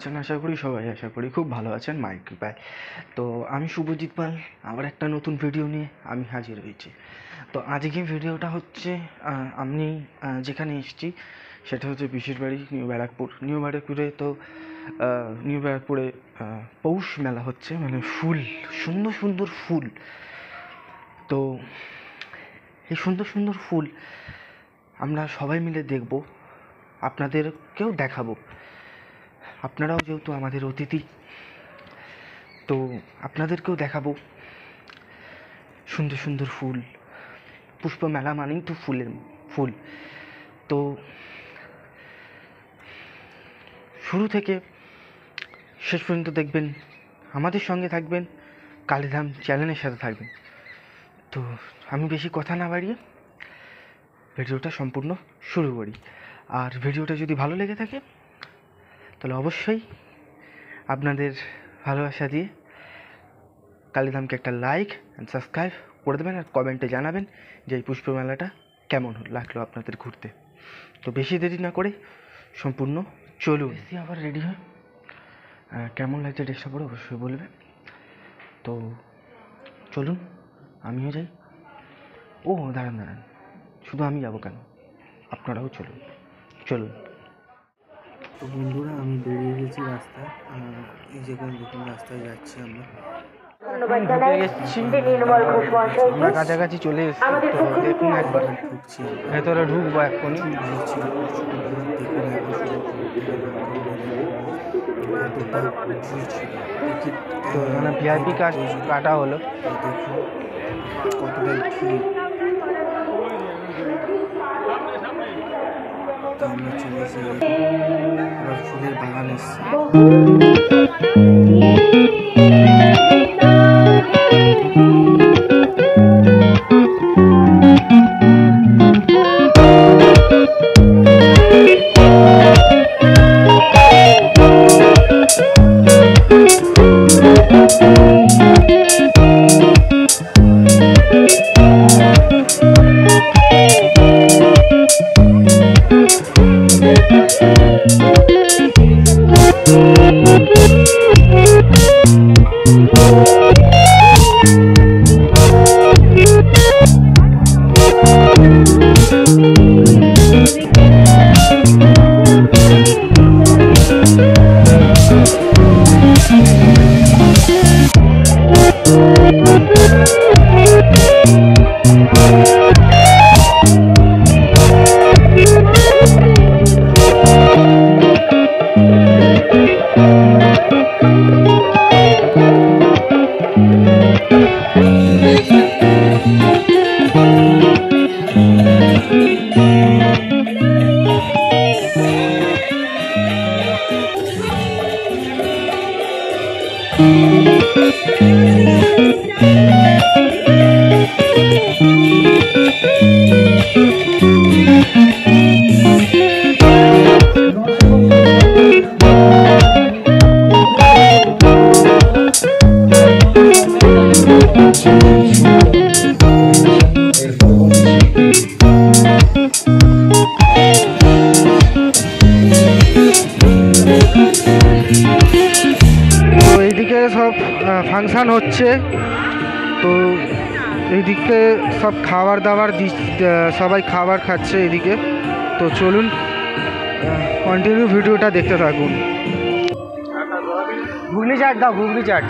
আছেন? আশা করি খুব ভালো আছেন মায়ের কৃপায়। তো আমি শুভজিৎ পাল আবার একটা নতুন ভিডিও নিয়ে আমি হাজির হয়েছি। তো আজকে ভিডিওটা হচ্ছে আমি যেখানে এসেছি সেটা হচ্ছে পিসির বাড়ি নিউ ব্যারাকপুরে। তো নিউ ব্যারাকপুরে পৌষ মেলা হচ্ছে, মানে ফুল, সুন্দর সুন্দর ফুল। তো এই সুন্দর সুন্দর ফুল আমরা সবাই মিলে দেখব, আপনাদেরকেও দেখাবো। আপনারাও যেহেতু আমাদের অতিথি, তো আপনাদেরকেও দেখাবো সুন্দর সুন্দর ফুল। পুষ্প মেলা মানেই তো ফুল। তো শুরু থেকে শেষ পর্যন্ত দেখবেন, আমাদের সঙ্গে থাকবেন, কালীধাম চ্যানেলের সাথে থাকবেন। তো আমি বেশি কথা না বাড়িয়ে ভিডিওটা সম্পূর্ণ শুরু করি। আর ভিডিওটা যদি ভালো লেগে থাকে তাহলে অবশ্যই আপনাদের ভালোবাসা দিয়ে কালীধামকে একটা লাইক অ্যান্ড সাবস্ক্রাইব করে দেবেন, আর কমেন্টে জানাবেন যে এই পুষ্প মেলাটা কেমন লাগলো আপনাদের ঘুরতে। তো বেশি দেরি না করে সম্পূর্ণ চলুন। আবার রেডি হয়, কেমন লাগছে ড্রেসটা পরে অবশ্যই বলবে। তো চলুন আমিও যাই। ও দাঁড়ান, শুধু আমি যাবো কেন, আপনারাও চলুন। তো বন্ধুরা, আমি বেরিয়ে গেছি রাস্তায়। এই জায়গায় দেখুন, রাস্তায় যাচ্ছি আমরা। আমরা কাছাকাছি চলে এসেছি। তো দেখুন, একবার ভেতরে ঢুকবো এক্ষুনি। তো এখানে ভিআইপি কাটা হলো। দেখুন কতটাই ভিড়। তো আমরা চলে এসে এবার ফুলের বাগান এসেছি। সব ফাংশান হচ্ছে। তো এইদিকে সব খাবার দাবার সবাই খাবার খাচ্ছে এইদিকে। তো চলুন কন্টিনিউ ভিডিওটা দেখতে থাকুন। ঘুগনি চাট দাও, ঘুগনি চাট।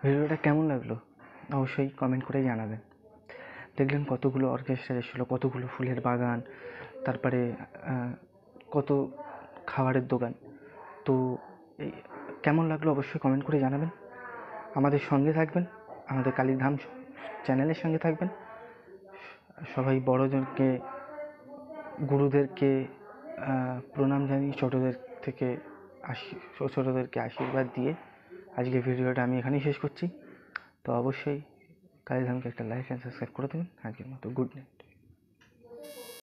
ভিডিওটা কেমন লাগলো অবশ্যই কমেন্ট করে জানাবেন। দেখলেন কতগুলো অর্কেস্ট্রা এসেছিলো, কতগুলো ফুলের বাগান, তারপরে কত খাবারের দোকান। তো এই কেমন লাগলো অবশ্যই কমেন্ট করে জানাবেন। আমাদের সঙ্গে থাকবেন, আমাদের কালীধাম চ্যানেলের সঙ্গে থাকবেন। সবাই বড়োদেরকে, গুরুদেরকে প্রণাম জানিয়ে ছোটোদেরকে আশীর্বাদ দিয়ে আজকে ভিডিওটা আমি এখানেই শেষ করছি। তো অবশ্যই কালীধামকে একটা লাইক অ্যান্ড সাবস্ক্রাইব করে দেবেন। আজকের মতো গুড নাইট।